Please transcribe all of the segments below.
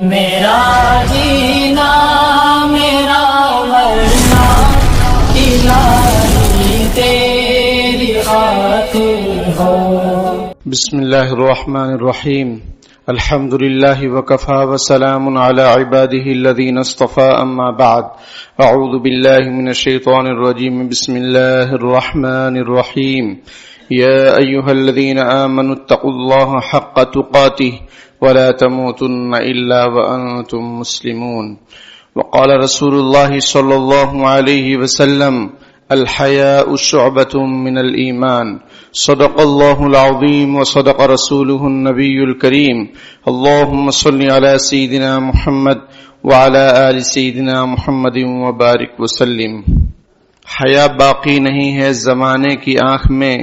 میرا جینا میرا مرنا الہی تیری خاطر ہو. بسم اللہ الرحمن الرحیم. الحمد للہ وکفی وسلام علی عباده الذین اصطفى. اما بعد، اعوذ باللہ من الشیطان الرجیم. بسم اللہ الرحمن الرحیم. یا ایہا الذین آمنوا اتقوا اللہ حق تقاته ولا تموتن الا وانتم مسلمون. وقال رسول اللہ صلی اللہ علیہ وسلم: الحیاء شعبۃ من الایمان. صدق اللہ العظیم وصدق رسولہ النبی الکریم. اللہم صل علی سیدنا محمد وعلی آل سیدنا محمد وبارک وسلم. حیا باقی نہیں ہے زمانے کی آنکھ میں،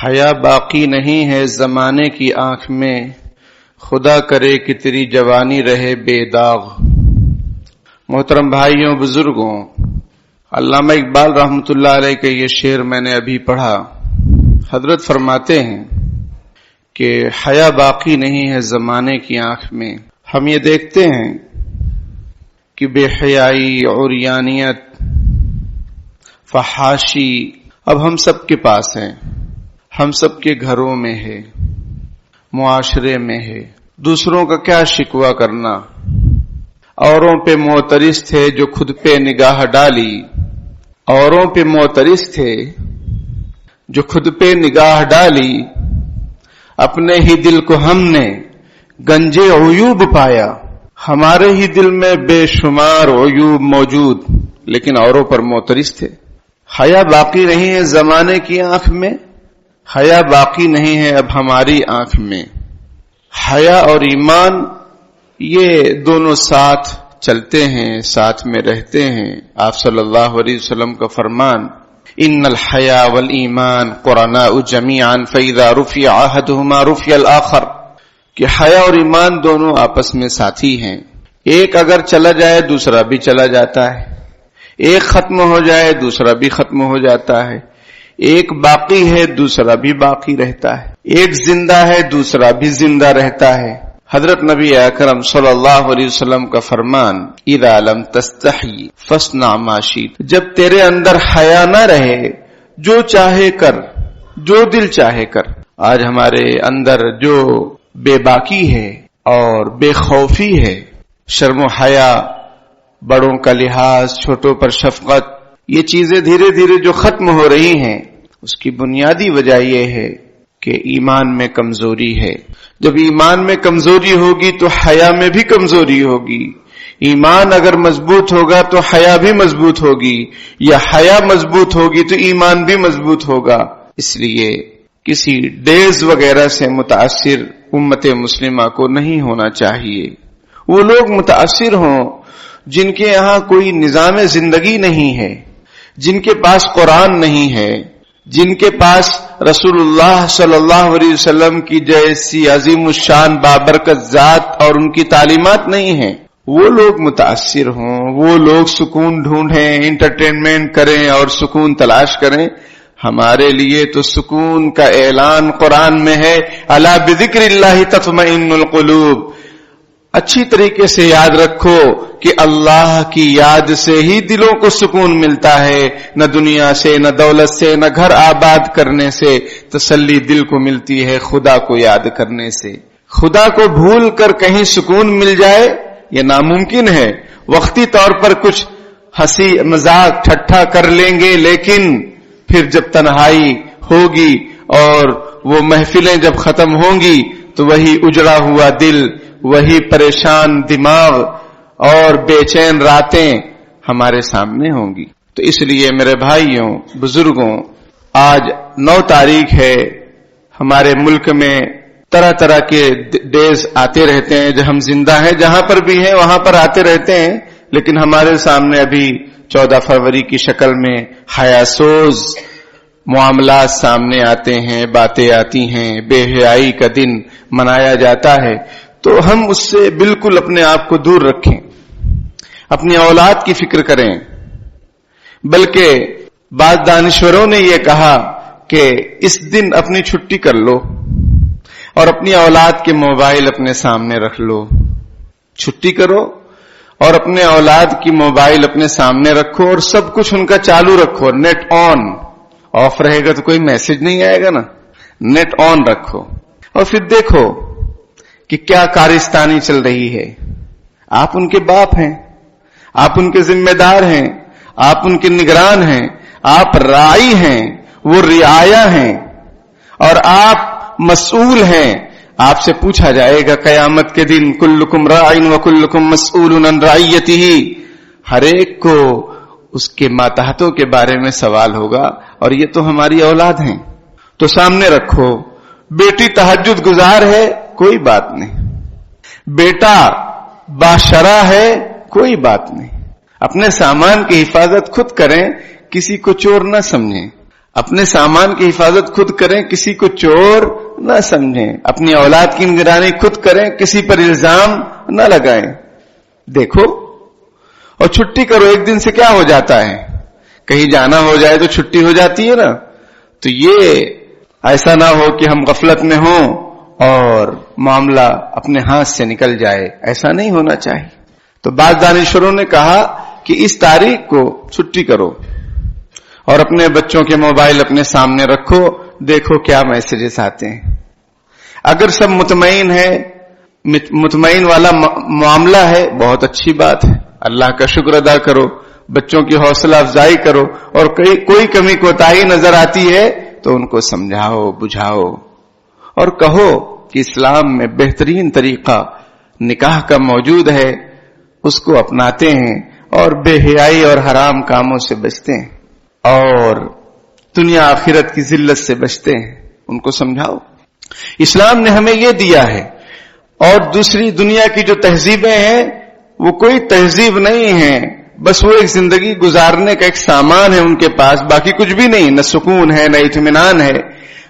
حیا باقی نہیں ہے زمانے کی آنکھ میں، خدا کرے کہ تیری جوانی رہے بے داغ. محترم بھائیوں بزرگوں، علامہ اقبال رحمۃ اللہ علیہ کا یہ شعر میں نے ابھی پڑھا. حضرت فرماتے ہیں کہ حیا باقی نہیں ہے زمانے کی آنکھ میں. ہم یہ دیکھتے ہیں کہ بے حیائی، عریانیت، فحاشی اب ہم سب کے پاس ہیں، ہم سب کے گھروں میں ہے، معاشرے میں ہے. دوسروں کا کیا شکوہ کرنا. اوروں پہ معترض تھے جو خود پہ نگاہ ڈالی، اوروں پہ معترض تھے جو خود پہ نگاہ ڈالی، اپنے ہی دل کو ہم نے گنجے عیوب پایا. ہمارے ہی دل میں بے شمار عیوب موجود، لیکن اوروں پر معترض تھے. حیا باقی نہیں ہے زمانے کی آنکھ میں، حیا باقی نہیں ہے اب ہماری آنکھ میں. حیا اور ایمان یہ دونوں ساتھ چلتے ہیں، ساتھ میں رہتے ہیں. آپ صلی اللہ علیہ وسلم کا فرمان: ان الحیا والایمان قرناء جمیعا فاذا رفع احدهما رفع الاخر، کہ حیا اور ایمان دونوں آپس میں ساتھی ہیں. ایک اگر چلا جائے دوسرا بھی چلا جاتا ہے، ایک ختم ہو جائے دوسرا بھی ختم ہو جاتا ہے، ایک باقی ہے دوسرا بھی باقی رہتا ہے، ایک زندہ ہے دوسرا بھی زندہ رہتا ہے. حضرت نبی اکرم صلی اللہ علیہ وسلم کا فرمان: اذا لم تستحی فاصنع ما شئت، جب تیرے اندر حیا نہ رہے جو چاہے کر، جو دل چاہے کر. آج ہمارے اندر جو بے باکی ہے اور بے خوفی ہے، شرم و حیا، بڑوں کا لحاظ، چھوٹوں پر شفقت، یہ چیزیں دھیرے دھیرے جو ختم ہو رہی ہیں، اس کی بنیادی وجہ یہ ہے کہ ایمان میں کمزوری ہے. جب ایمان میں کمزوری ہوگی تو حیا میں بھی کمزوری ہوگی. ایمان اگر مضبوط ہوگا تو حیا بھی مضبوط ہوگی، یا حیا مضبوط ہوگی تو ایمان بھی مضبوط ہوگا. اس لیے کسی ڈیز وغیرہ سے متاثر امت مسلمہ کو نہیں ہونا چاہیے. وہ لوگ متاثر ہوں جن کے یہاں کوئی نظام زندگی نہیں ہے، جن کے پاس قرآن نہیں ہے، جن کے پاس رسول اللہ صلی اللہ علیہ وسلم کی جیسی عظیم الشان بابرکت ذات اور ان کی تعلیمات نہیں ہیں. وہ لوگ متاثر ہوں، وہ لوگ سکون ڈھونڈیں، انٹرٹینمنٹ کریں اور سکون تلاش کریں. ہمارے لیے تو سکون کا اعلان قرآن میں ہے: الا بذکر اللہ تطمئن القلوب. اچھی طریقے سے یاد رکھو کہ اللہ کی یاد سے ہی دلوں کو سکون ملتا ہے. نہ دنیا سے، نہ دولت سے، نہ گھر آباد کرنے سے تسلی دل کو ملتی ہے، خدا کو یاد کرنے سے. خدا کو بھول کر کہیں سکون مل جائے یہ ناممکن ہے. وقتی طور پر کچھ ہنسی مذاق ٹھٹھا کر لیں گے، لیکن پھر جب تنہائی ہوگی اور وہ محفلیں جب ختم ہوں گی تو وہی اجڑا ہوا دل، وہی پریشان دماغ اور بے چین راتیں ہمارے سامنے ہوں گی. تو اس لیے میرے بھائیوں بزرگوں، آج 9 تاریخ ہے. ہمارے ملک میں طرح طرح کے ڈیز آتے رہتے ہیں. جو ہم زندہ ہیں جہاں پر بھی ہیں وہاں پر آتے رہتے ہیں، لیکن ہمارے سامنے ابھی 14 فروری کی شکل میں حیا سوز معاملات سامنے آتے ہیں، باتیں آتی ہیں. بے حیائی کا دن منایا جاتا ہے، تو ہم اس سے بالکل اپنے آپ کو دور رکھیں، اپنی اولاد کی فکر کریں. بلکہ بعض دانشوروں نے یہ کہا کہ اس دن اپنی چھٹی کر لو اور اپنی اولاد کے موبائل اپنے سامنے رکھ لو. چھٹی کرو اور اپنے اولاد کی موبائل اپنے سامنے رکھو اور سب کچھ ان کا چالو رکھو. Net on. آف رہے گا تو کوئی میسج نہیں آئے گا نا. نیٹ آن رکھو اور پھر دیکھو کہ کیا کارستانی چل رہی ہے. آپ ان کے باپ ہیں, آپ ان کے ذمہ دار ہیں, آپ ان کے نگران ہیں, آپ راعی ہیں, وہ رعایا ہیں اور آپ مسئول ہیں. آپ سے پوچھا جائے گا قیامت کے دن کلکم راعٍ وکلکم مسئول عن رعیتہ. ہر ایک کو اس کے ماتحتوں کے بارے میں سوال ہوگا اور یہ تو ہماری اولاد ہیں. تو سامنے رکھو. بیٹی تہجد گزار ہے, کوئی بات نہیں. بیٹا باشرہ ہے, کوئی بات نہیں. اپنے سامان کی حفاظت خود کریں, کسی کو چور نہ سمجھیں. اپنے سامان کی حفاظت خود کریں, کسی کو چور نہ سمجھیں. اپنی اولاد کی نگرانی خود کریں, کسی پر الزام نہ لگائیں. دیکھو اور چھٹی کرو. ایک دن سے کیا ہو جاتا ہے, کہیں جانا ہو جائے تو چھٹی ہو جاتی ہے نا. تو یہ ایسا نہ ہو کہ ہم غفلت میں ہوں اور معاملہ اپنے ہاتھ سے نکل جائے. ایسا نہیں ہونا چاہیے. تو بعض دانشوروں نے کہا کہ اس تاریخ کو چھٹی کرو اور اپنے بچوں کے موبائل اپنے سامنے رکھو, دیکھو کیا میسجز آتے ہیں. اگر سب مطمئن ہے, مطمئن والا معاملہ ہے, بہت اچھی بات ہے. اللہ کا شکر ادا کرو, بچوں کی حوصلہ افزائی کرو اور کوئی کمی کوتاہی نظر آتی ہے تو ان کو سمجھاؤ, بجھاؤ اور کہو کہ اسلام میں بہترین طریقہ نکاح کا موجود ہے, اس کو اپناتے ہیں اور بے حیائی اور حرام کاموں سے بچتے ہیں اور دنیا آخرت کی ذلت سے بچتے ہیں. ان کو سمجھاؤ. اسلام نے ہمیں یہ دیا ہے. اور دوسری دنیا کی جو تہذیبیں ہیں وہ کوئی تہذیب نہیں ہے, بس وہ ایک زندگی گزارنے کا ایک سامان ہے ان کے پاس, باقی کچھ بھی نہیں. نہ سکون ہے, نہ اطمینان ہے.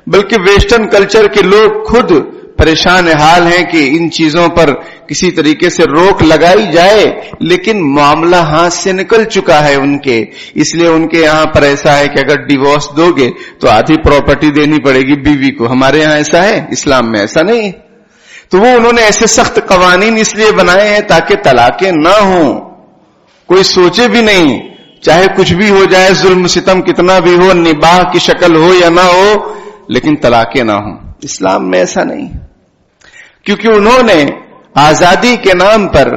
بلکہ ویسٹرن کلچر کے لوگ خود پریشان حال ہیں کہ ان چیزوں پر کسی طریقے سے روک لگائی جائے, لیکن معاملہ ہاتھ سے نکل چکا ہے ان کے. اس لیے ان کے یہاں پر ایسا ہے کہ اگر ڈیورس دو گے تو آدھی پراپرٹی دینی پڑے گی بیوی کو. ہمارے یہاں ایسا ہے, اسلام میں ایسا نہیں. تو وہ انہوں نے ایسے سخت قوانین اس لیے بنائے ہیں تاکہ طلاقیں نہ ہوں. کوئی سوچے بھی نہیں, چاہے کچھ بھی ہو جائے, ظلم ستم کتنا بھی ہو, نباہ کی شکل ہو یا نہ ہو, لیکن طلاقیں نہ ہوں. اسلام میں ایسا نہیں, کیونکہ انہوں نے آزادی کے نام پر,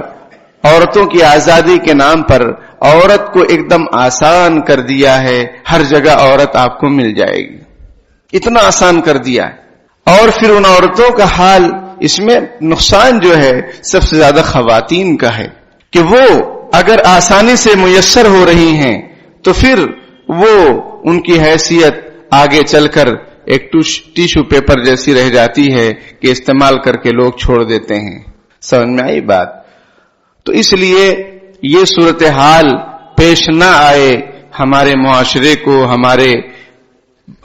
عورتوں کی آزادی کے نام پر عورت کو ایک دم آسان کر دیا ہے. ہر جگہ عورت آپ کو مل جائے گی, اتنا آسان کر دیا ہے. اور پھر ان عورتوں کا حال, اس میں نقصان جو ہے سب سے زیادہ خواتین کا ہے کہ وہ اگر آسانی سے میسر ہو رہی ہیں تو پھر وہ ان کی حیثیت آگے چل کر ایک ٹیشو پیپر جیسی رہ جاتی ہے کہ استعمال کر کے لوگ چھوڑ دیتے ہیں. سمجھ میں آئی بات؟ تو اس لیے یہ صورتحال پیش نہ آئے ہمارے معاشرے کو,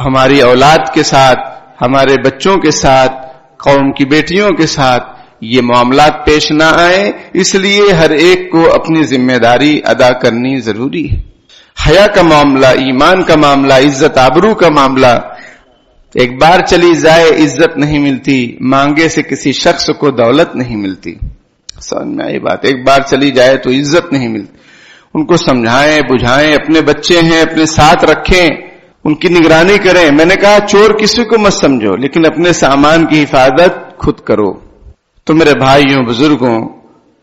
ہماری اولاد کے ساتھ, ہمارے بچوں کے ساتھ, قوم کی بیٹیوں کے ساتھ یہ معاملات پیش نہ آئیں. اس لیے ہر ایک کو اپنی ذمہ داری ادا کرنی ضروری ہے. حیا کا معاملہ, ایمان کا معاملہ, عزت آبرو کا معاملہ, ایک بار چلی جائے عزت نہیں ملتی, مانگے سے کسی شخص کو دولت نہیں ملتی. سمجھ میں آئی بات؟ ایک بار چلی جائے تو عزت نہیں ملتی. ان کو سمجھائیں, بجھائیں. اپنے بچے ہیں اپنے ساتھ رکھیں, ان کی نگرانی کریں. میں نے کہا چور کسی کو مت سمجھو, لیکن اپنے سامان کی حفاظت خود کرو. تو میرے بھائیوں بزرگوں,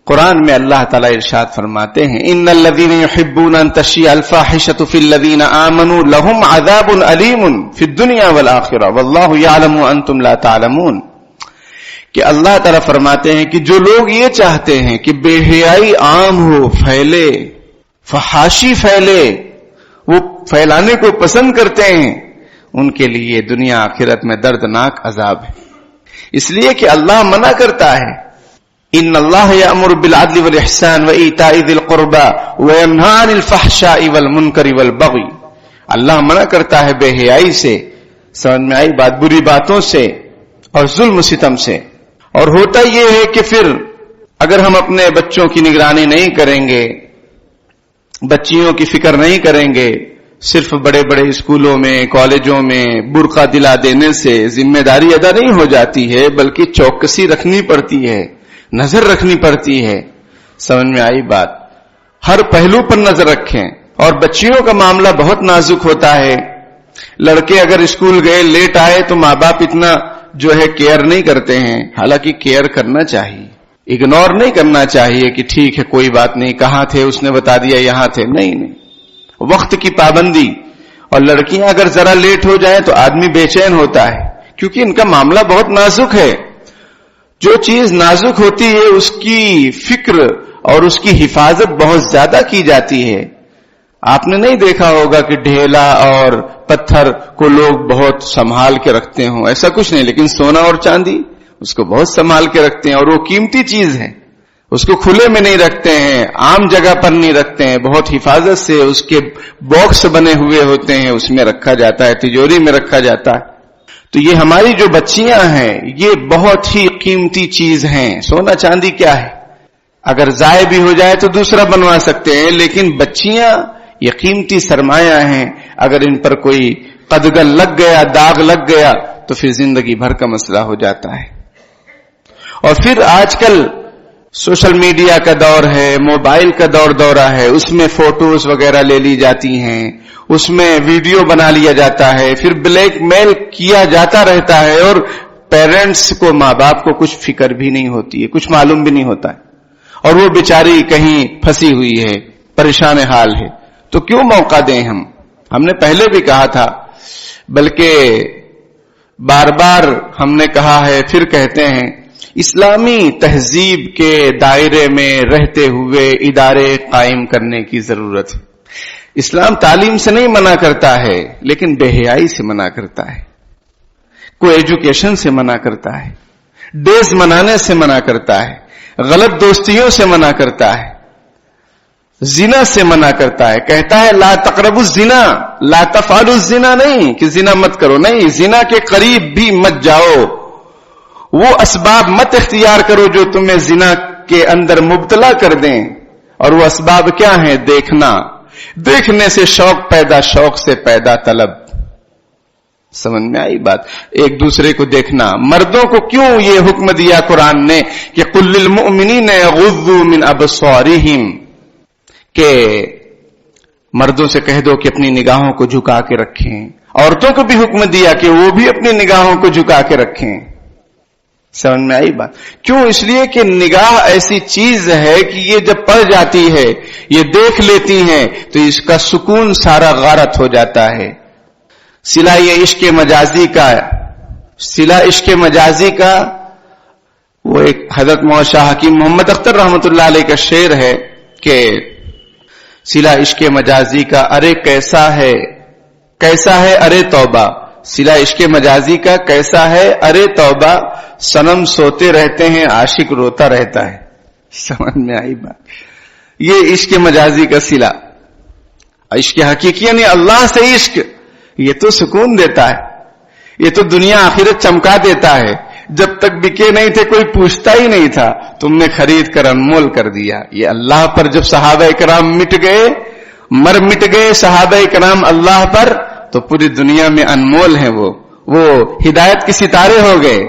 قرآن میں اللہ تعالیٰ ارشاد فرماتے ہیں ان الذین یحبون ان تشیع الفاحشۃ فی الذین آمنوا لهم عذاب علیم فی الدنیا والآخرہ واللہ یعلم وانتم لا تعلمون. کہ اللہ تعالیٰ فرماتے ہیں کہ جو لوگ یہ چاہتے ہیں کہ بے حیائی عام ہو, پھیلے, فحاشی پھیلے, وہ پھیلانے کو پسند کرتے ہیں, ان کے لیے دنیا آخرت میں دردناک عذاب ہے. اس لیے کہ اللہ منع کرتا ہے ان اللہ یأمر بالعدل والاحسان وایتاء ذی القربى وینہی عن الفحشاء والمنکر والبغی. اللہ منع کرتا ہے بے حیائی سے, سمجھ میں آئی بات, بری باتوں سے اور ظلم ستم سے. اور ہوتا یہ ہے کہ پھر اگر ہم اپنے بچوں کی نگرانی نہیں کریں گے, بچیوں کی فکر نہیں کریں گے, صرف بڑے بڑے اسکولوں میں, کالجوں میں برقع دلا دینے سے ذمہ داری ادا نہیں ہو جاتی ہے, بلکہ چوکسی رکھنی پڑتی ہے, نظر رکھنی پڑتی ہے. سمجھ میں آئی بات؟ ہر پہلو پر نظر رکھیں. اور بچیوں کا معاملہ بہت نازک ہوتا ہے. لڑکے اگر اسکول گئے لیٹ آئے تو ماں باپ اتنا جو ہے کیئر نہیں کرتے ہیں. حالانکہ کیئر کرنا چاہیے, اگنور نہیں کرنا چاہیے کہ ٹھیک ہے کوئی بات نہیں, کہاں تھے اس نے بتا دیا یہاں تھے. نہیں, وقت کی پابندی. اور لڑکیاں اگر ذرا لیٹ ہو جائیں تو آدمی بے چین ہوتا ہے, کیونکہ ان کا معاملہ بہت نازک ہے. جو چیز نازک ہوتی ہے اس کی فکر اور اس کی حفاظت بہت زیادہ کی جاتی ہے. آپ نے نہیں دیکھا ہوگا کہ ڈھیلا اور پتھر کو لوگ بہت سنبھال کے رکھتے ہوں, ایسا کچھ نہیں. لیکن سونا اور چاندی اس کو بہت سنبھال کے رکھتے ہیں, اور وہ قیمتی چیز ہے. اس کو کھلے میں نہیں رکھتے ہیں, عام جگہ پر نہیں رکھتے ہیں, بہت حفاظت سے اس کے باکس بنے ہوئے ہوتے ہیں, اس میں رکھا جاتا ہے, تجوری میں رکھا جاتا ہے. تو یہ ہماری جو بچیاں ہیں یہ بہت ہی قیمتی چیز ہیں. سونا چاندی کیا ہے, اگر ضائع بھی ہو جائے تو دوسرا بنوا سکتے ہیں, لیکن بچیاں یہ قیمتی سرمایہ ہیں. اگر ان پر کوئی قدغن لگ گیا, داغ لگ گیا تو پھر زندگی بھر کا مسئلہ ہو جاتا ہے. اور پھر آج کل سوشل میڈیا کا دور ہے, موبائل کا دورہ ہے, اس میں فوٹوز وغیرہ لے لی جاتی ہیں, اس میں ویڈیو بنا لیا جاتا ہے, پھر بلیک میل کیا جاتا رہتا ہے, اور پیرنٹس کو, ماں باپ کو کچھ فکر بھی نہیں ہوتی ہے, کچھ معلوم بھی نہیں ہوتا ہے, اور وہ بیچاری کہیں پھنسی ہوئی ہے, پریشان حال ہے. تو کیوں موقع دیں ہم نے پہلے بھی کہا تھا, بلکہ بار بار ہم نے کہا ہے, پھر کہتے ہیں, اسلامی تہذیب کے دائرے میں رہتے ہوئے ادارے قائم کرنے کی ضرورت ہے. اسلام تعلیم سے نہیں منع کرتا ہے, لیکن بے حیائی سے منع کرتا ہے, کو ایجوکیشن سے منع کرتا ہے, ڈیز منانے سے منع کرتا ہے, غلط دوستیوں سے منع کرتا ہے, زنا سے منع کرتا ہے. کہتا ہے لا تقربوا الزنا, لا تفعلوا الزنا, نہیں کہ زنا مت کرو, نہیں, زنا کے قریب بھی مت جاؤ, وہ اسباب مت اختیار کرو جو تمہیں زنا کے اندر مبتلا کر دیں. اور وہ اسباب کیا ہیں؟ دیکھنا, دیکھنے سے شوق پیدا, شوق سے پیدا طلب. سمجھ میں آئی بات؟ ایک دوسرے کو دیکھنا. مردوں کو کیوں یہ حکم دیا قرآن نے کہ قل للمؤمنین یغضوا من ابصارہم, کہ مردوں سے کہہ دو کہ اپنی نگاہوں کو جھکا کے رکھیں. عورتوں کو بھی حکم دیا کہ وہ بھی اپنی نگاہوں کو جھکا کے رکھیں. سمجھ میں آئی بات؟ کیوں؟ اس لیے کہ نگاہ ایسی چیز ہے کہ یہ جب پڑ جاتی ہے, یہ دیکھ لیتی ہیں, تو اس کا سکون سارا غارت ہو جاتا ہے. صلہ عشق مجازی کا, صلہ عشق مجازی کا وہ ایک حضرت مولانا شاہ حکیم محمد اختر رحمۃ اللہ علیہ کا شعر ہے کہ صلہ عشق مجازی کا ارے کیسا ہے, کیسا ہے ارے توبہ. صلہ عشق مجازی کا کیسا ہے ارے توبہ, صنم سوتے رہتے ہیں عاشق روتا رہتا ہے. سمجھ میں آئی بات؟ یہ عشق مجازی کا صلہ. عشق حقیقی یعنی اللہ سے عشق, یہ تو سکون دیتا ہے, یہ تو دنیا آخرت چمکا دیتا ہے. جب تک بکے نہیں تھے کوئی پوچھتا ہی نہیں تھا, تم نے خرید کر انمول کر دیا. یہ اللہ پر جب صحابہ کرام مٹ گئے, مٹ گئے صحابہ کرام اللہ پر, تو پوری دنیا میں انمول ہیں. وہ ہدایت کے ستارے ہو گئے,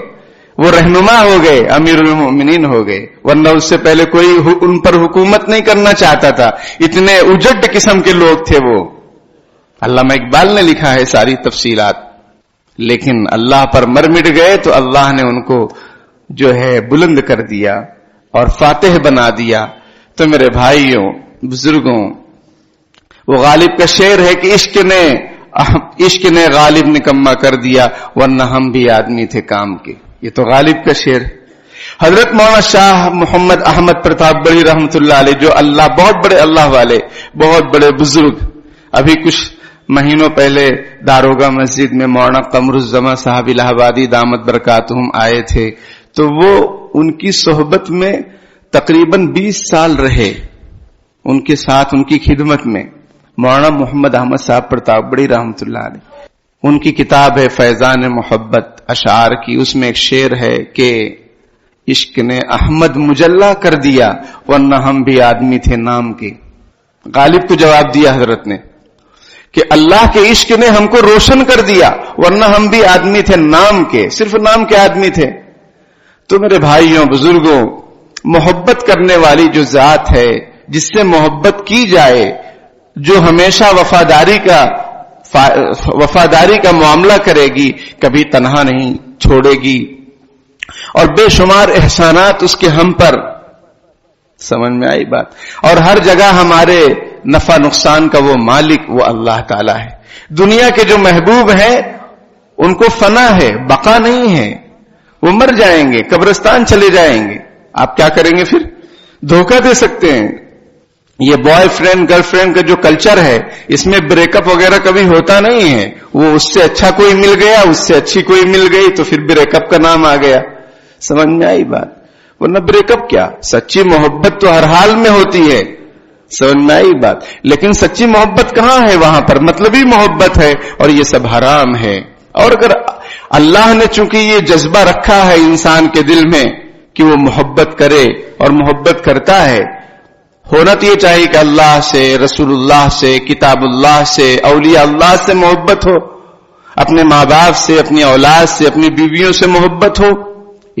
وہ رہنما ہو گئے, امیر المؤمنین ہو گئے. ورنہ اس سے پہلے کوئی ان پر حکومت نہیں کرنا چاہتا تھا, اتنے اجڑ قسم کے لوگ تھے وہ. علامہ اقبال نے لکھا ہے ساری تفصیلات. لیکن اللہ پر مٹ گئے تو اللہ نے ان کو جو ہے بلند کر دیا اور فاتح بنا دیا. تو میرے بھائیوں, بزرگوں, وہ غالب کا شعر ہے کہ عشق نے غالب نکما کر دیا, ورنہ ہم بھی آدمی تھے کام کے. یہ تو غالب کا شعر. حضرت مولانا شاہ محمد احمد پرتاپ بڑی رحمت اللہ علیہ, جو اللہ, بہت بڑے اللہ والے, بہت بڑے بزرگ, ابھی کچھ مہینوں پہلے داروگہ مسجد میں مولانا قمر الزماں صاحب الہ آبادی دامت برکاتہم آئے تھے. تو وہ ان کی صحبت میں تقریباً 20 سال رہے, ان کے ساتھ, ان کی خدمت میں. مولانا محمد احمد صاحب پرتاپ بڑی رحمت اللہ علیہ, ان کی کتاب ہے فیضان محبت اشعار کی, اس میں ایک شعر ہے کہ عشق نے احمد مجلہ کر دیا, ورنہ ہم بھی آدمی تھے نام کے. غالب کو جواب دیا حضرت نے کہ اللہ کے عشق نے ہم کو روشن کر دیا, ورنہ ہم بھی آدمی تھے نام کے, صرف نام کے آدمی تھے. تو میرے بھائیوں, بزرگوں, محبت کرنے والی جو ذات ہے، جس سے محبت کی جائے، جو ہمیشہ وفاداری کا معاملہ کرے گی، کبھی تنہا نہیں چھوڑے گی، اور بے شمار احسانات اس کے ہم پر. سمجھ میں آئی بات؟ اور ہر جگہ ہمارے نفع نقصان کا وہ مالک وہ اللہ تعالی ہے. دنیا کے جو محبوب ہیں ان کو فنا ہے، بقا نہیں ہے، وہ مر جائیں گے، قبرستان چلے جائیں گے. آپ کیا کریں گے پھر؟ دھوکہ دے سکتے ہیں. یہ بوائے فرینڈ گرل فرینڈ کا جو کلچر ہے، اس میں بریک اپ وغیرہ کبھی ہوتا نہیں ہے. وہ اس سے اچھا کوئی مل گیا، اس سے اچھی کوئی مل گئی، تو پھر بریک اپ کا نام آ گیا. سمجھ میں آئی بات؟ ورنہ بریک اپ کیا، سچی محبت تو ہر حال میں ہوتی ہے. سمجھ میں آئی بات؟ لیکن سچی محبت کہاں ہے؟ وہاں پر مطلبی محبت ہے، اور یہ سب حرام ہے. اور اگر اللہ نے چونکہ یہ جذبہ رکھا ہے انسان کے دل میں کہ وہ محبت کرے اور محبت کرتا ہے، ہونا تو یہ چاہیے کہ اللہ سے، رسول اللہ سے، کتاب اللہ سے، اولیاء اللہ سے محبت ہو، اپنے ماں باپ سے، اپنی اولاد سے، اپنی بیویوں سے محبت ہو.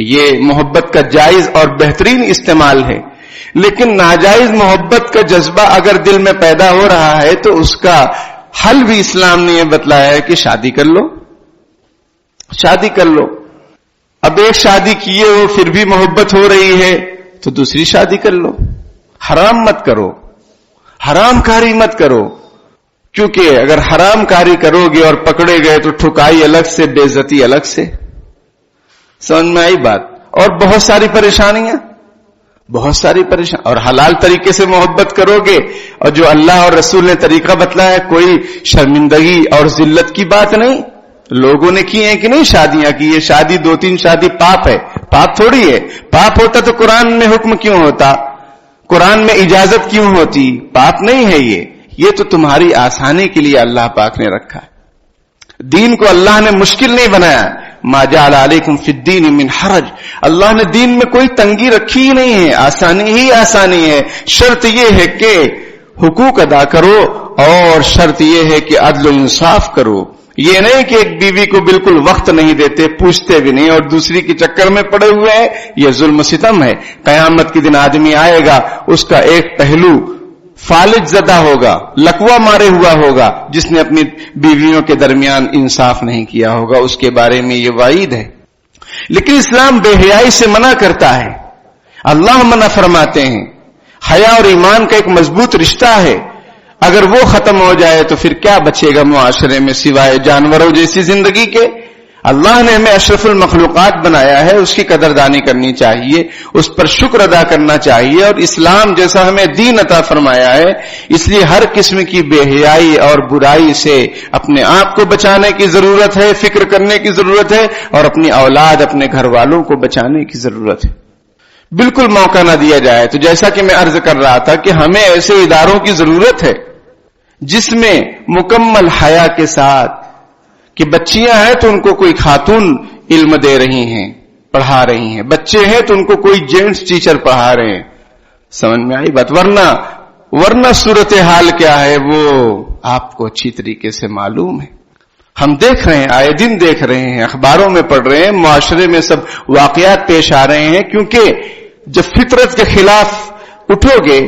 یہ محبت کا جائز اور بہترین استعمال ہے. لیکن ناجائز محبت کا جذبہ اگر دل میں پیدا ہو رہا ہے تو اس کا حل بھی اسلام نے یہ بتلایا ہے کہ شادی کر لو. شادی کر لو. اب ایک شادی کیے ہو پھر بھی محبت ہو رہی ہے تو دوسری شادی کر لو. حرام مت کرو، حرام کاری مت کرو، کیونکہ اگر حرام کاری کرو گے اور پکڑے گئے تو ٹھکائی الگ سے، بے عزتی الگ سے. سمجھ میں آئی بات؟ اور بہت ساری پریشانیاں، اور حلال طریقے سے محبت کرو گے، اور جو اللہ اور رسول نے طریقہ بتلایا، کوئی شرمندگی اور ذلت کی بات نہیں. لوگوں نے کی ہیں کہ نہیں شادیاں کی، یہ شادی 2-3 شادی پاپ ہے؟ پاپ تھوڑی ہے. پاپ ہوتا تو قرآن میں حکم کیوں ہوتا؟ قرآن میں اجازت کیوں ہوتی؟ پاپ نہیں ہے یہ تو تمہاری آسانی کے لیے اللہ پاک نے رکھا ہے. دین کو اللہ نے مشکل نہیں بنایا. ما جعل علیکم فی الدین من حرج. اللہ نے دین میں کوئی تنگی رکھی ہی نہیں ہے، آسانی ہی آسانی ہے. شرط یہ ہے کہ حقوق ادا کرو، اور شرط یہ ہے کہ عدل و انصاف کرو. یہ نہیں کہ ایک بیوی کو بالکل وقت نہیں دیتے، پوچھتے بھی نہیں، اور دوسری کے چکر میں پڑے ہوئے ہیں. یہ ظلم و ستم ہے. قیامت کے دن آدمی آئے گا، اس کا ایک پہلو فالج زدہ ہوگا، لکوا مارے ہوا ہوگا، جس نے اپنی بیویوں کے درمیان انصاف نہیں کیا ہوگا. اس کے بارے میں یہ وعید ہے. لیکن اسلام بے حیائی سے منع کرتا ہے. اللہ منع فرماتے ہیں. حیا اور ایمان کا ایک مضبوط رشتہ ہے. اگر وہ ختم ہو جائے تو پھر کیا بچے گا معاشرے میں سوائے جانوروں جیسی زندگی کے؟ اللہ نے ہمیں اشرف المخلوقات بنایا ہے، اس کی قدردانی کرنی چاہیے، اس پر شکر ادا کرنا چاہیے. اور اسلام جیسا ہمیں دین عطا فرمایا ہے، اس لیے ہر قسم کی بے حیائی اور برائی سے اپنے آپ کو بچانے کی ضرورت ہے، فکر کرنے کی ضرورت ہے، اور اپنی اولاد، اپنے گھر والوں کو بچانے کی ضرورت ہے. بالکل موقع نہ دیا جائے. تو جیسا کہ میں عرض کر رہا تھا کہ ہمیں ایسے اداروں کی ضرورت ہے جس میں مکمل حیا کے ساتھ، کہ بچیاں ہیں تو ان کو کوئی خاتون علم دے رہی ہیں، پڑھا رہی ہیں، بچے ہیں تو ان کو کوئی جینٹس ٹیچر پڑھا رہے ہیں. سمجھ میں آئی بات؟ ورنہ صورتحال کیا ہے وہ آپ کو اچھی طریقے سے معلوم ہے. ہم دیکھ رہے ہیں، آئے دن دیکھ رہے ہیں، اخباروں میں پڑھ رہے ہیں، معاشرے میں سب واقعات پیش آ رہے ہیں. کیونکہ جب فطرت کے خلاف اٹھو گے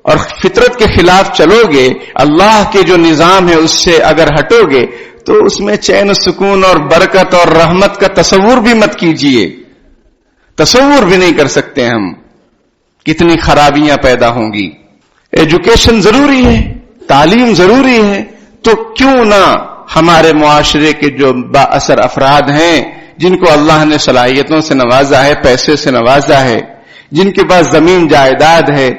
اور فطرت کے خلاف چلو گے، اللہ کے جو نظام ہے اس سے اگر ہٹو گے، تو اس میں چین و سکون اور برکت اور رحمت کا تصور بھی مت کیجئے. تصور بھی نہیں کر سکتے ہم کتنی خرابیاں پیدا ہوں گی. ایجوکیشن ضروری ہے، تعلیم ضروری ہے، تو کیوں نہ ہمارے معاشرے کے جو با اثر افراد ہیں، جن کو اللہ نے صلاحیتوں سے نوازا ہے، پیسے سے نوازا ہے، جن کے پاس زمین جائیداد ہے،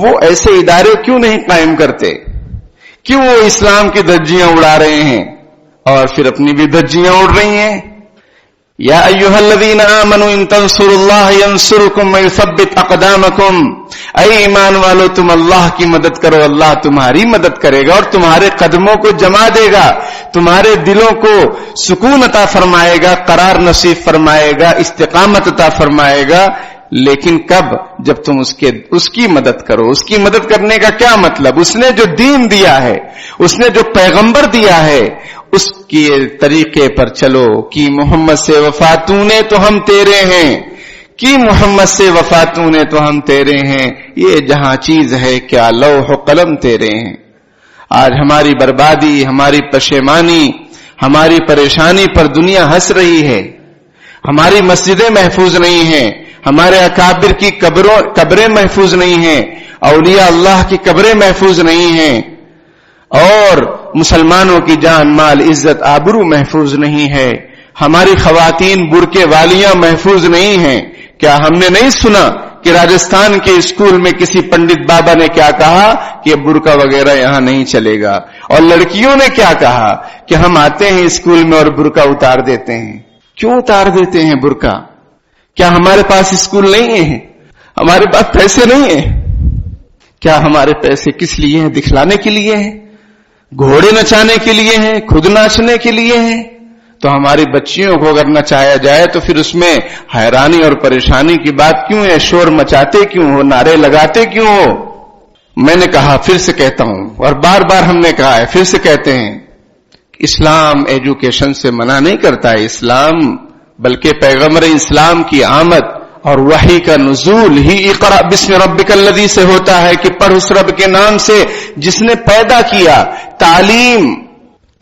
وہ ایسے ادارے کیوں نہیں قائم کرتے؟ کیوں وہ اسلام کی دھجیاں اڑا رہے ہیں اور پھر اپنی بھی دھجیاں اڑ رہی ہیں؟ یا ایھا الذین آمنوا ان تنصروا اللہ ینصرکم ویثبت اقدامکم. اے ایمان والو، تم اللہ کی مدد کرو، اللہ تمہاری مدد کرے گا اور تمہارے قدموں کو جما دے گا، تمہارے دلوں کو سکون عطا فرمائے گا، قرار نصیب فرمائے گا، استقامت عطا فرمائے گا. لیکن کب؟ جب تم اس کی مدد کرو. اس کی مدد کرنے کا کیا مطلب؟ اس نے جو دین دیا ہے، اس نے جو پیغمبر دیا ہے، اس کے طریقے پر چلو. کہ محمد سے وفا تو نے تو ہم تیرے ہیں، کی محمد سے وفا تو نے تو ہم تیرے ہیں، یہ جہاں چیز ہے کیا لوح و قلم تیرے ہیں۔ آج ہماری بربادی، ہماری پشیمانی، ہماری پریشانی پر دنیا ہنس رہی ہے۔ ہماری مسجدیں محفوظ نہیں ہیں، ہمارے اکابر کی قبریں محفوظ نہیں ہیں، اولیاء اللہ کی قبریں محفوظ نہیں ہیں، اور مسلمانوں کی جان مال عزت آبرو محفوظ نہیں ہے، ہماری خواتین برقعے والیاں محفوظ نہیں ہیں۔ کیا ہم نے نہیں سنا کہ راجستھان کے اسکول میں کسی پنڈت بابا نے کیا کہا کہ برقع وغیرہ یہاں نہیں چلے گا، اور لڑکیوں نے کیا کہا کہ ہم آتے ہیں اسکول میں اور برقع اتار دیتے ہیں۔ کیوں اتار دیتے ہیں برقع؟ کیا ہمارے پاس اسکول نہیں ہے؟ ہمارے پاس پیسے نہیں ہیں؟ کیا ہمارے پیسے کس لیے ہیں؟ دکھلانے کے لیے ہیں؟ گھوڑے نچانے کے لیے ہیں؟ خود ناچنے کے لیے ہیں؟ تو ہماری بچیوں کو اگر نچایا جائے تو پھر اس میں حیرانی اور پریشانی کی بات کیوں ہے؟ شور مچاتے کیوں ہو؟ نعرے لگاتے کیوں ہو؟ میں نے کہا، پھر سے کہتا ہوں، اور بار بار ہم نے کہا ہے، پھر سے کہتے ہیں، اسلام ایجوکیشن سے منع نہیں کرتا ہے اسلام، بلکہ پیغمبر اسلام کی آمد اور وحی کا نزول ہی اقرأ بسم ربک الذی سے ہوتا ہے کہ پڑھ اس رب کے نام سے جس نے پیدا کیا۔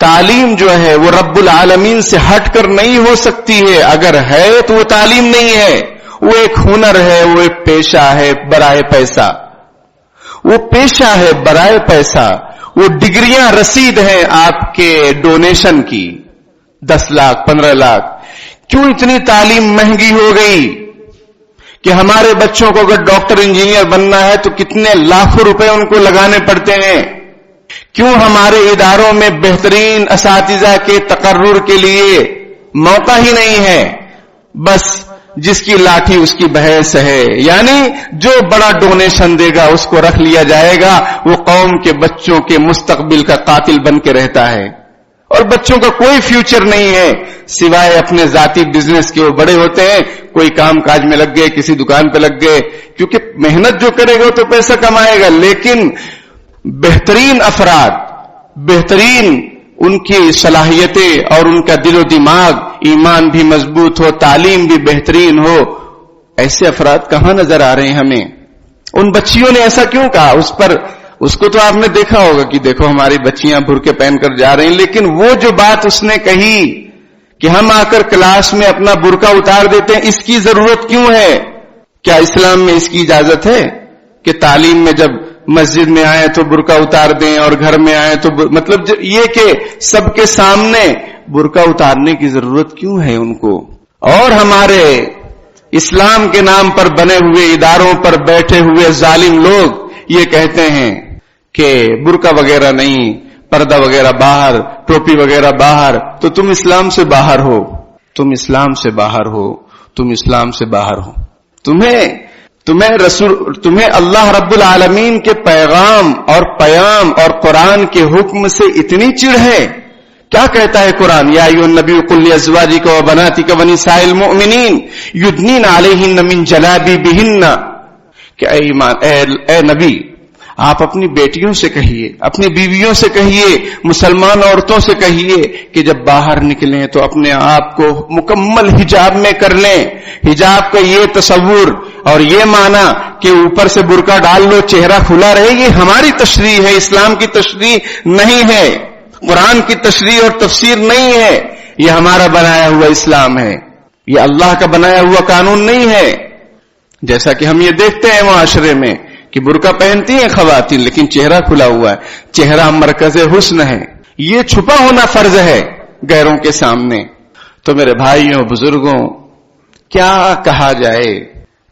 تعلیم جو ہے وہ رب العالمین سے ہٹ کر نہیں ہو سکتی ہے، اگر ہے تو وہ تعلیم نہیں ہے، وہ ایک ہنر ہے، وہ ایک پیشہ ہے برائے پیسہ، وہ پیشہ ہے برائے پیسہ، وہ ڈگریاں رسید ہیں آپ کے ڈونیشن کی، 10 لاکھ 15 لاکھ۔ کیوں اتنی تعلیم مہنگی ہو گئی کہ ہمارے بچوں کو اگر ڈاکٹر انجینئر بننا ہے تو کتنے لاکھوں روپے ان کو لگانے پڑتے ہیں؟ کیوں ہمارے اداروں میں بہترین اساتذہ کے تقرر کے لیے موقع ہی نہیں ہے؟ بس جس کی لاٹھی اس کی بھینس ہے، یعنی جو بڑا ڈونیشن دے گا اس کو رکھ لیا جائے گا، وہ قوم کے بچوں کے مستقبل کا قاتل بن کے رہتا ہے، اور بچوں کا کوئی فیوچر نہیں ہے سوائے اپنے ذاتی بزنس کے۔ وہ بڑے ہوتے ہیں، کوئی کام کاج میں لگ گئے، کسی دکان پہ لگ گئے، کیونکہ محنت جو کرے گا تو پیسہ کمائے گا، لیکن بہترین افراد، بہترین ان کی صلاحیتیں اور ان کا دل و دماغ، ایمان بھی مضبوط ہو، تعلیم بھی بہترین ہو، ایسے افراد کہاں نظر آ رہے ہیں ہمیں؟ ان بچیوں نے ایسا کیوں کہا؟ اس کو تو آپ نے دیکھا ہوگا کہ دیکھو ہماری بچیاں برقعے پہن کر جا رہی ہیں، لیکن وہ جو بات اس نے کہی کہ ہم آ کر کلاس میں اپنا برقع اتار دیتے ہیں، اس کی ضرورت کیوں ہے؟ کیا اسلام میں اس کی اجازت ہے کہ تعلیم میں جب مسجد میں آئے تو برقع اتار دیں اور گھر میں آئے تو مطلب یہ کہ سب کے سامنے برقع اتارنے کی ضرورت کیوں ہے ان کو؟ اور ہمارے اسلام کے نام پر بنے ہوئے اداروں پر بیٹھے ہوئے ظالم لوگ یہ کہتے ہیں کہ برقع وغیرہ نہیں، پردہ وغیرہ باہر، ٹوپی وغیرہ باہر، تو تم اسلام سے باہر ہو، تم اسلام سے باہر ہو، تم اسلام سے باہر ہو۔ تمہیں اللہ رب العالمین کے پیغام اور پیام اور قرآن کے حکم سے اتنی چڑ ہے؟ کیا کہتا ہے قرآن؟ یا ایھا النبی قل لازواجک وبناتک ونساء المؤمنین یدنین علیہن من جلابیبہن، کہ اے نبی، آپ اپنی بیٹیوں سے کہیے، اپنی بیویوں سے کہیے، مسلمان عورتوں سے کہیے کہ جب باہر نکلیں تو اپنے آپ کو مکمل حجاب میں کر لیں۔ حجاب کا یہ تصور اور یہ معنی کہ اوپر سے برقع ڈال لو چہرہ کھلا رہے، یہ ہماری تشریح ہے، اسلام کی تشریح نہیں ہے، قرآن کی تشریح اور تفسیر نہیں ہے، یہ ہمارا بنایا ہوا اسلام ہے، یہ اللہ کا بنایا ہوا قانون نہیں ہے۔ جیسا کہ ہم یہ دیکھتے ہیں معاشرے میں کہ برقع پہنتی ہیں خواتین لیکن چہرہ کھلا ہوا ہے، چہرہ مرکز حسن ہے، یہ چھپا ہونا فرض ہے غیروں کے سامنے۔ تو میرے بھائیوں بزرگوں، کیا کہا جائے؟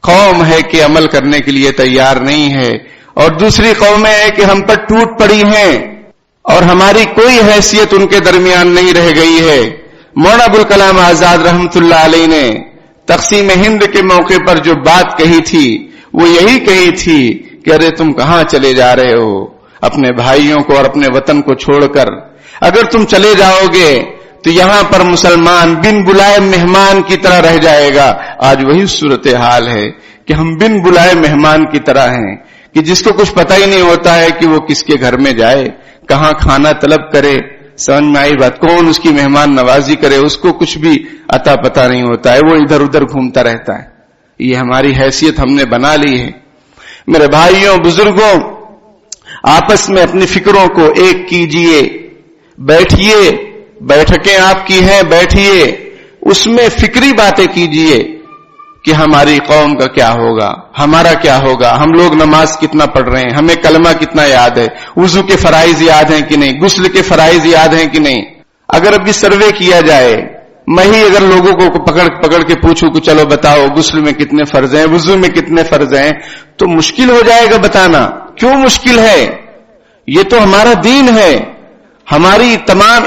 قوم ہے کہ عمل کرنے کے لیے تیار نہیں ہے، اور دوسری قومیں ہیں کہ ہم پر ٹوٹ پڑی ہیں اور ہماری کوئی حیثیت ان کے درمیان نہیں رہ گئی ہے۔ مولانا ابوالکلام آزاد رحمت اللہ علیہ نے تقسیم ہند کے موقع پر جو بات کہی تھی وہ یہی کہی تھی کہ ارے تم کہاں چلے جا رہے ہو اپنے بھائیوں کو اور اپنے وطن کو چھوڑ کر؟ اگر تم چلے جاؤ گے تو یہاں پر مسلمان بن بلائے مہمان کی طرح رہ جائے گا۔ آج وہی صورتحال ہے کہ ہم بن بلائے مہمان کی طرح ہیں کہ جس کو کچھ پتہ ہی نہیں ہوتا ہے کہ وہ کس کے گھر میں جائے، کہاں کھانا طلب کرے، سمجھ میں آئی بات؟ کون اس کی مہمان نوازی کرے، اس کو کچھ بھی عطا پتہ نہیں ہوتا ہے، وہ ادھر ادھر گھومتا رہتا ہے۔ یہ ہماری حیثیت ہم نے بنا لی ہے۔ میرے بھائیوں بزرگوں، آپس میں اپنی فکروں کو ایک کیجئے، بیٹھیے، بیٹھکیں آپ کی ہیں، بیٹھیے، اس میں فکری باتیں کیجئے کہ ہماری قوم کا کیا ہوگا، ہمارا کیا ہوگا، ہم لوگ نماز کتنا پڑھ رہے ہیں، ہمیں کلمہ کتنا یاد ہے، وضو کے فرائض یاد ہیں کہ نہیں، غسل کے فرائض یاد ہیں کہ نہیں۔ اگر ابھی سروے کیا جائے، میں ہی اگر لوگوں کو پکڑ کے پوچھوں کہ چلو بتاؤ غسل میں کتنے فرض ہیں، وضو میں کتنے فرض ہیں، تو مشکل ہو جائے گا بتانا۔ کیوں مشکل ہے؟ یہ تو ہمارا دین ہے، ہماری تمام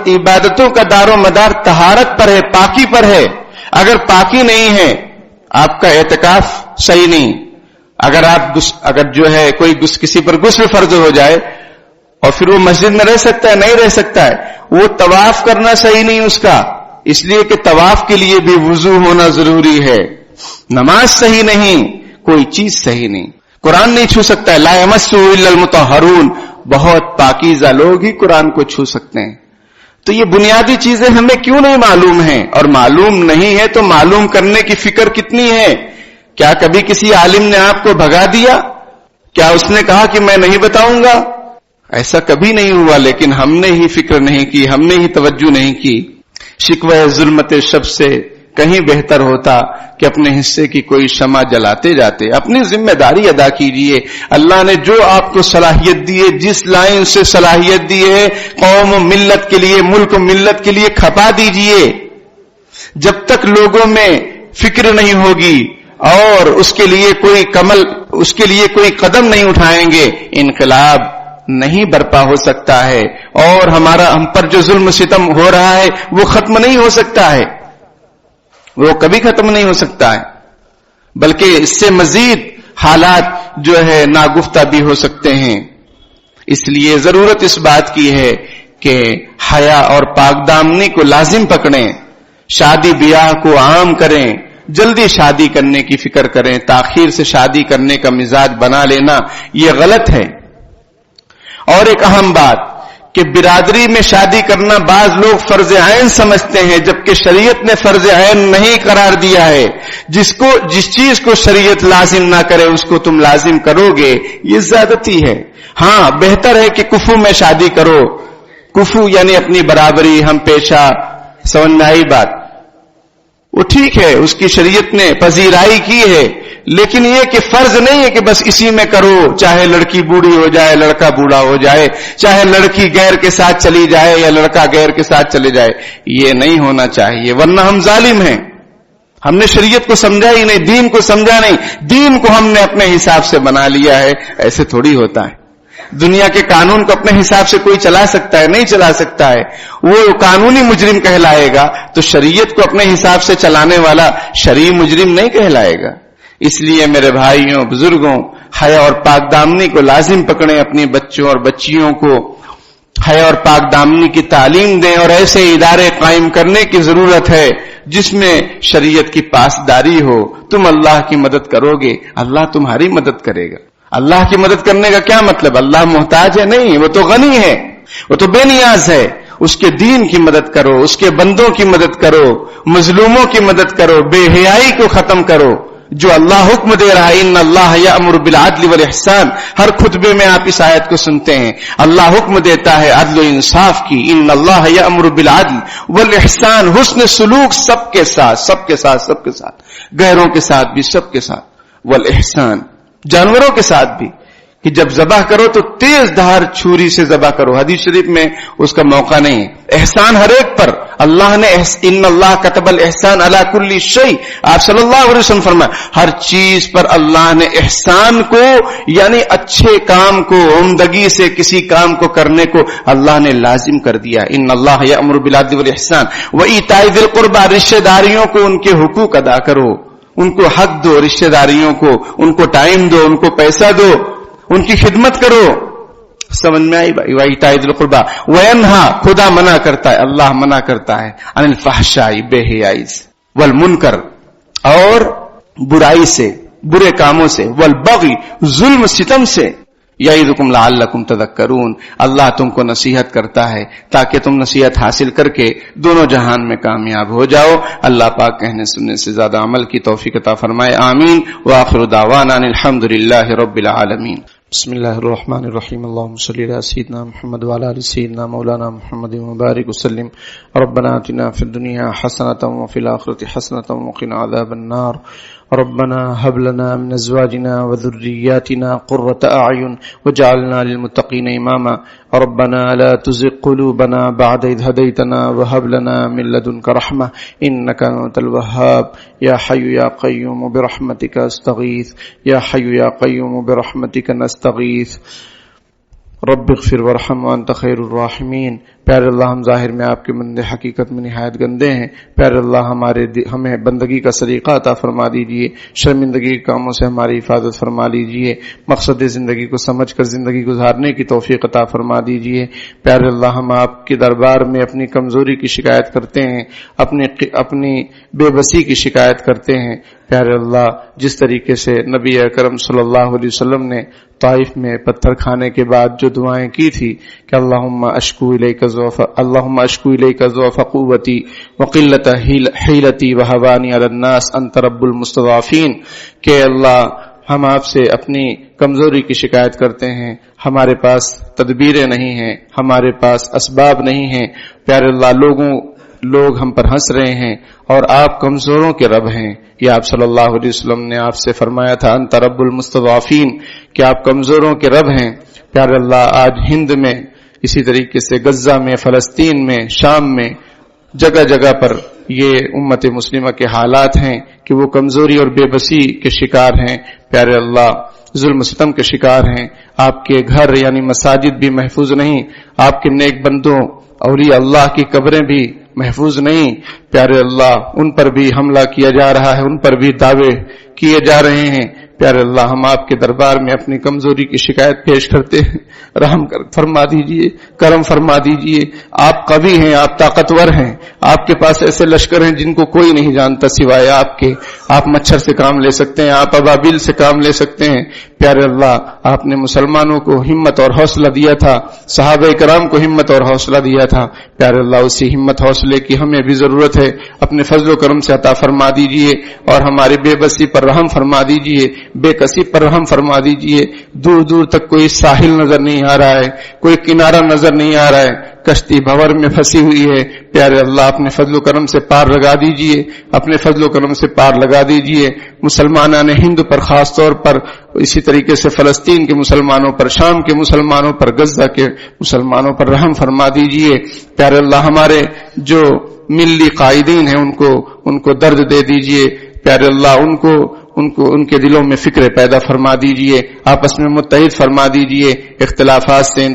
عبادتوں کا دار و مدار طہارت پر ہے، پاکی پر ہے۔ اگر پاکی نہیں ہے، آپ کا اعتکاف صحیح نہیں۔ اگر جو ہے کوئی کسی پر غسل فرض ہو جائے اور پھر وہ مسجد میں رہ سکتا ہے؟ نہیں رہ سکتا ہے۔ وہ طواف کرنا صحیح نہیں اس کا، اس لیے کہ طواف کے لیے بھی وضو ہونا ضروری ہے۔ نماز صحیح نہیں، کوئی چیز صحیح نہیں۔ قرآن نہیں چھو سکتا ہے، لا یمسہ الا المطہرون، بہت پاکیزہ لوگ ہی قرآن کو چھو سکتے ہیں۔ تو یہ بنیادی چیزیں ہمیں کیوں نہیں معلوم ہیں؟ اور معلوم نہیں ہے تو معلوم کرنے کی فکر کتنی ہے؟ کیا کبھی کسی عالم نے آپ کو بھگا دیا؟ کیا اس نے کہا کہ میں نہیں بتاؤں گا؟ ایسا کبھی نہیں ہوا، لیکن ہم نے ہی فکر نہیں کی، ہم نے ہی توجہ نہیں کی۔ شکوہ ظلمت شب سے کہیں بہتر ہوتا کہ اپنے حصے کی کوئی شمع جلاتے جاتے۔ اپنی ذمہ داری ادا کیجیے۔ اللہ نے جو آپ کو صلاحیت دی ہے، جس لائن سے صلاحیت دی ہے، قوم و ملت کے لیے، ملک و ملت کے لیے کھپا دیجیے۔ جب تک لوگوں میں فکر نہیں ہوگی اور اس کے لیے کوئی قدم نہیں اٹھائیں گے، انقلاب نہیں برپا ہو سکتا ہے، اور ہم پر جو ظلم ستم ہو رہا ہے وہ ختم نہیں ہو سکتا ہے، وہ کبھی ختم نہیں ہو سکتا ہے، بلکہ اس سے مزید حالات جو ہے ناگفتہ بھی ہو سکتے ہیں۔ اس لیے ضرورت اس بات کی ہے کہ حیا اور پاک دامنی کو لازم پکڑیں، شادی بیاہ کو عام کریں، جلدی شادی کرنے کی فکر کریں، تاخیر سے شادی کرنے کا مزاج بنا لینا یہ غلط ہے۔ اور ایک اہم بات کہ برادری میں شادی کرنا بعض لوگ فرض عین سمجھتے ہیں، جبکہ شریعت نے فرض عین نہیں قرار دیا ہے۔ جس چیز کو شریعت لازم نہ کرے اس کو تم لازم کرو گے، یہ زیادتی ہے۔ ہاں بہتر ہے کہ کفو میں شادی کرو، کفو یعنی اپنی برابری، ہم پیشہ، سمجھ میں آئی بات، وہ ٹھیک ہے، اس کی شریعت نے پذیرائی کی ہے، لیکن یہ کہ فرض نہیں ہے کہ بس اسی میں کرو، چاہے لڑکی بوڑھی ہو جائے، لڑکا بوڑھا ہو جائے، چاہے لڑکی غیر کے ساتھ چلی جائے یا لڑکا غیر کے ساتھ چلے جائے، یہ نہیں ہونا چاہیے، ورنہ ہم ظالم ہیں۔ ہم نے شریعت کو سمجھا ہی نہیں، دین کو سمجھا نہیں، دین کو ہم نے اپنے حساب سے بنا لیا ہے۔ ایسے تھوڑی ہوتا ہے، دنیا کے قانون کو اپنے حساب سے کوئی چلا سکتا ہے؟ نہیں چلا سکتا ہے، وہ قانونی مجرم کہلائے گا، تو شریعت کو اپنے حساب سے چلانے والا شرعی مجرم نہیں کہلائے گا۔ اس لیے میرے بھائیوں بزرگوں، حیا اور پاک دامنی کو لازم پکڑیں، اپنی بچوں اور بچیوں کو حیا اور پاک دامنی کی تعلیم دیں، اور ایسے ادارے قائم کرنے کی ضرورت ہے جس میں شریعت کی پاسداری ہو۔ تم اللہ کی مدد کرو گے، اللہ تمہاری مدد کرے گا۔ اللہ کی مدد کرنے کا کیا مطلب؟ اللہ محتاج ہے؟ نہیں، وہ تو غنی ہے، وہ تو بے نیاز ہے۔ اس کے دین کی مدد کرو، اس کے بندوں کی مدد کرو، مظلوموں کی مدد کرو، بے حیائی کو ختم کرو، جو اللہ حکم دے رہا ہے۔ ان اللہ یأمر بالعدل والاحسان، ہر خطبے میں آپ اس آیت کو سنتے ہیں، اللہ حکم دیتا ہے عدل و انصاف کی۔ ان اللہ یأمر بالعدل والاحسان، حسن سلوک سب کے ساتھ، سب کے ساتھ، سب کے ساتھ، غیروں کے ساتھ بھی، سب کے ساتھ، والاحسان، جانوروں کے ساتھ بھی، کہ جب ذبح کرو تو تیز دھار چھری سے ذبح کرو، حدیث شریف میں اس کا موقع نہیں ہے۔ احسان ہر ایک پر اللہ نے، ان اللہ کتب الاحسان علی کل شیء، آپ صلی اللہ علیہ وسلم فرمائے ہر چیز پر اللہ نے احسان کو، یعنی اچھے کام کو، عمدگی سے کسی کام کو کرنے کو اللہ نے لازم کر دیا۔ ان اللہ یأمر بالعدل والاحسان وایتاء ذی القربى، رشتہ داریوں کو ان کے حقوق ادا کرو، ان کو حق دو، رشتہ داریوں کو ان کو ٹائم دو، ان کو پیسہ دو، ان کی خدمت کرو۔ سمجھ میں آئی؟ وایتاء ذی القربى وینہا، خدا منع کرتا ہے، اللہ منع کرتا ہے، عن الفحشاء، بے حیائی سے، والمنکر، اور برائی سے، برے کاموں سے، والبغی، ظلم ستم سے، یعظکم لعلکم تذکرون، اللہ تم کو نصیحت کرتا ہے تاکہ تم نصیحت حاصل کر کے دونوں جہان میں کامیاب ہو جاؤ۔ اللہ پاک کہنے سننے سے زیادہ عمل کی توفیق عطا فرمائے، آمین۔ وآخر دعوانا الحمدللہ رب العالمین۔ بسم اللہ الرحمن الرحیم، اللہم صلی علی سیدنا محمد وعلی آل سیدنا مولانا محمد مبارک وسلم۔ ربنا آتنا فی الدنیا حسنۃ وفی الآخرۃ حسنۃ وقنا عذاب النار۔ ربنا هب لنا من ازواجنا وذرياتنا قرة اعين واجعلنا للمتقين اماما۔ ربنا لا تزغ قلوبنا بعد إذ هديتنا وهب لنا من لدنك رحمة إنك أنت الوهاب۔ يا حي يا قيوم برحمتك استغيث، يا حي يا قيوم برحمتك نستغيث، رب اغفر وارحم وانت خیر الراحمین۔ پیارے اللہ، ہم ظاہر میں آپ کے بندے، حقیقت میں نہایت گندے ہیں۔ پیارے اللہ، ہمیں بندگی کا سلیقہ عطا فرما دیجئے، شرمندگی کے کاموں سے ہماری حفاظت فرما لیجئے، مقصد زندگی کو سمجھ کر زندگی گزارنے کی توفیق عطا فرما دیجئے۔ پیارے اللہ، ہم آپ کے دربار میں اپنی کمزوری کی شکایت کرتے ہیں، اپنی بے بسی کی شکایت کرتے ہیں۔ پیارے اللہ، جس طریقے سے نبی اکرم صلی اللہ علیہ وسلم نے طائف میں پتھر کھانے کے بعد جو دعائیں کی تھی کہ اللہم اشکو الیک ضعف قوتی وقلت حیلتی وہوانی علی الناس انت رب المستضعفین، کہ اللہ ہم آپ سے اپنی کمزوری کی شکایت کرتے ہیں، ہمارے پاس تدبیریں نہیں ہیں، ہمارے پاس اسباب نہیں ہیں۔ پیارے اللہ، لوگ ہم پر ہنس رہے ہیں اور آپ کمزوروں کے رب ہیں۔ یہ آپ صلی اللہ علیہ وسلم نے آپ سے فرمایا تھا انت رب المستضعفین، کہ آپ کمزوروں کے رب ہیں۔ پیارے اللہ، آج ہند میں، اسی طریقے سے غزہ میں، فلسطین میں، شام میں، جگہ جگہ پر یہ امت مسلمہ کے حالات ہیں کہ وہ کمزوری اور بے بسی کے شکار ہیں۔ پیارے اللہ، ظلم ستم کے شکار ہیں۔ آپ کے گھر یعنی مساجد بھی محفوظ نہیں، آپ کے نیک بندوں اولیاء اللہ کی قبریں بھی محفوظ نہیں۔ پیارے اللہ، ان پر بھی حملہ کیا جا رہا ہے، ان پر بھی دعوے کیے جا رہے ہیں۔ پیارے اللہ، ہم آپ کے دربار میں اپنی کمزوری کی شکایت پیش کرتے ہیں، رحم فرما دیجئے، کرم فرما دیجئے۔ آپ قوی ہیں، آپ طاقتور ہیں، آپ کے پاس ایسے لشکر ہیں جن کو کوئی نہیں جانتا سوائے آپ کے۔ آپ مچھر سے کام لے سکتے ہیں، آپ ابابیل سے کام لے سکتے ہیں۔ پیارے اللہ، آپ نے مسلمانوں کو ہمت اور حوصلہ دیا تھا، صحابہ کرام کو ہمت اور حوصلہ دیا تھا۔ پیارے اللہ، اسی ہمت حوصلے کی ہمیں بھی ضرورت ہے، اپنے فضل و کرم سے عطا فرما دیجئے اور ہماری بے بسی پر رحم فرما دیجئے، بے کسی پر رحم فرما دیجئے۔ دور دور تک کوئی ساحل نظر نہیں آ رہا ہے، کوئی کنارہ نظر نہیں آ رہا ہے، کشتی بھور میں پھنسی ہوئی ہے۔ پیارے اللہ، اپنے فضل و کرم سے پار لگا دیجئے، اپنے فضل و کرم سے پار لگا دیجئے۔ مسلمانان ہند پر خاص طور پر، اسی طریقے سے فلسطین کے مسلمانوں پر، شام کے مسلمانوں پر، غزہ کے مسلمانوں پر رحم فرما دیجئے۔ پیارے اللہ، ہمارے جو ملی قائدین ہیں ان کو درد دے دیجئے۔ پیارے اللہ، ان کے دلوں میں فکر پیدا فرما دیجئے، آپس میں متحد فرما دیجئے۔ اختلافات سے،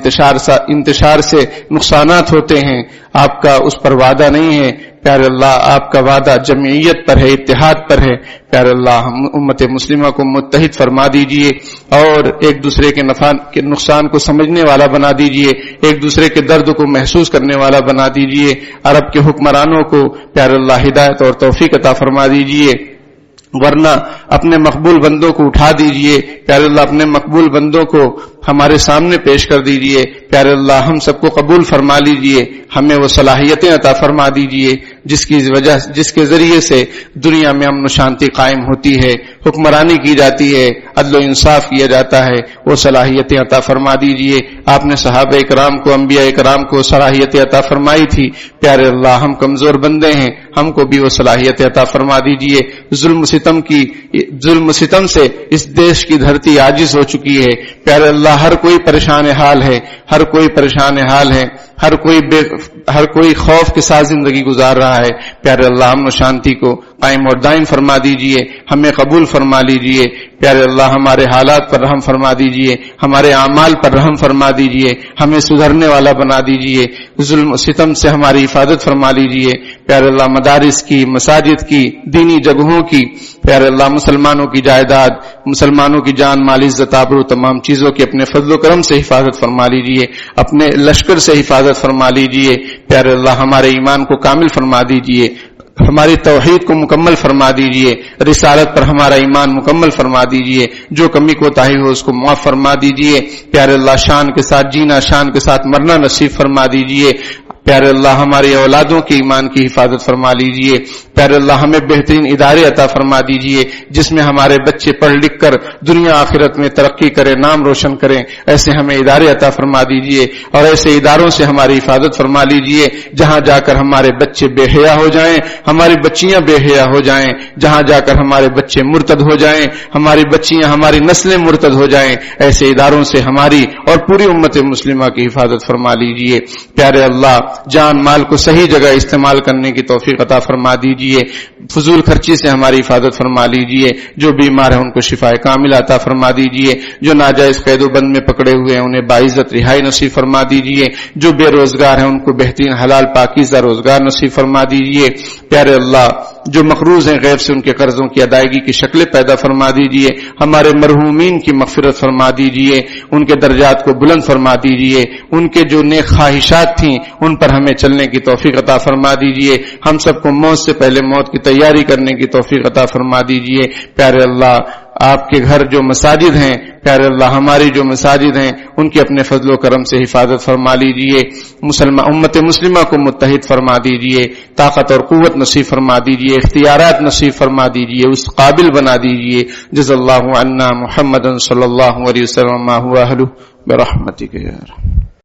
انتشار سے نقصانات ہوتے ہیں، آپ کا اس پر وعدہ نہیں ہے۔ پیارے اللہ، آپ کا وعدہ جمعیت پر ہے، اتحاد پر ہے۔ پیارے اللہ، ہم امت مسلمہ کو متحد فرما دیجئے اور ایک دوسرے کے نقصان کو سمجھنے والا بنا دیجئے، ایک دوسرے کے درد کو محسوس کرنے والا بنا دیجئے۔ عرب کے حکمرانوں کو پیارے اللہ ہدایت اور توفیق عطا فرما دیجئے، ورنہ اپنے مقبول بندوں کو اٹھا دیجئے۔ پیارے اللہ، اپنے مقبول بندوں کو ہمارے سامنے پیش کر دیجئے۔ پیارے اللہ، ہم سب کو قبول فرما لیجئے، ہمیں وہ صلاحیتیں عطا فرما دیجئے جس کے ذریعے سے دنیا میں امن و شانتی قائم ہوتی ہے، حکمرانی کی جاتی ہے، عدل و انصاف کیا جاتا ہے۔ وہ صلاحیتیں عطا فرما دیجئے۔ آپ نے صحابہ کرام کو، انبیاء کرام کو صلاحیتیں عطا فرمائی تھی۔ پیارے اللہ، ہم کمزور بندے ہیں، ہم کو بھی وہ صلاحیتیں عطا فرما دیجئے۔ ظلم ستم سے اس دیش کی دھرتی عاجز ہو چکی ہے۔ پیارے اللہ، ہر کوئی پریشان حال ہے، ہر کوئی پریشان حال ہے، ہر کوئی خوف کے ساتھ زندگی گزار رہا ہے۔ پیارے اللہ، امن و شانتی کو قائم اور دائم فرما دیجئے، ہمیں قبول فرما لیجئے۔ پیارے اللہ، ہمارے حالات پر رحم فرما دیجئے، ہمارے اعمال پر رحم فرما دیجئے، ہمیں سدھرنے والا بنا دیجئے، ظلم و ستم سے ہماری حفاظت فرما لیجئے۔ پیارے اللہ، مدارس کی، مساجد کی، دینی جگہوں کی، پیارے اللہ، مسلمانوں کی جائیداد، مسلمانوں کی جان مال عزت آبرو، تمام چیزوں کی اپنے فضل و کرم سے حفاظت فرما لیجئے، اپنے لشکر سے حفاظت فرما لیجئے۔ پیارے اللہ، ہمارے ایمان کو کامل فرما دیجئے، ہماری توحید کو مکمل فرما دیجئے، رسالت پر ہمارا ایمان مکمل فرما دیجئے، جو کمی کوتاہی ہو اس کو معاف فرما دیجئے، پیارے اللہ شان کے ساتھ جینا، شان کے ساتھ مرنا نصیب فرما دیجئے، پیارے اللہ ہماری اولادوں کے ایمان کی حفاظت فرما لیجئے، پیارے اللہ ہمیں بہترین ادارے عطا فرما دیجئے جس میں ہمارے بچے پڑھ لکھ کر دنیا آخرت میں ترقی کریں، نام روشن کریں، ایسے ہمیں ادارے عطا فرما دیجئے، اور ایسے اداروں سے ہماری حفاظت فرما لیجئے جہاں جا کر ہمارے بچے بے حیا ہو جائیں، ہماری بچیاں بے حیا ہو جائیں، جہاں جا کر ہمارے بچے مرتد ہو جائیں، ہماری بچیاں، ہماری نسلیں مرتد ہو جائیں، ایسے اداروں سے ہماری اور پوری امت مسلمہ کی حفاظت فرما لیجئے۔ پیارے اللہ جان مال کو صحیح جگہ استعمال کرنے کی توفیق عطا فرما دیجئے، فضول خرچی سے ہماری حفاظت فرما لیجئے، جو بیمار ہیں ان کو شفا کامل عطا فرما دیجئے، جو ناجائز قید و بند میں پکڑے ہوئے ہیں انہیں باعزت رہائی نصیب فرما دیجئے، جو بے روزگار ہیں ان کو بہترین حلال پاکیزہ روزگار نصیب فرما دیجئے، پیارے اللہ جو مقروض ہیں غیب سے ان کے قرضوں کی ادائیگی کی شکلیں پیدا فرما دیجئے، ہمارے مرحومین کی مغفرت فرما دیجئے، ان کے درجات کو بلند فرما دیجئے، ان کے جو نیک خواہشات تھیں ان پر ہمیں چلنے کی توفیق عطا فرما دیجئے، ہم سب کو موت سے پہلے موت کی تیاری کرنے کی توفیق عطا فرما دیجئے۔ پیارے اللہ آپ کے گھر جو مساجد ہیں، پیارے اللہ ہماری جو مساجد ہیں ان کی اپنے فضل و کرم سے حفاظت فرما لیجئے، امت مسلمہ کو متحد فرما دیجئے، طاقت اور قوت نصیب فرما دیجئے، اختیارات نصیب فرما دیجئے، اس قابل بنا دیجئے۔ جزا اللہ عنا محمد صلی اللہ علیہ وسلم ما هو اہلہ برحمتک یا رب۔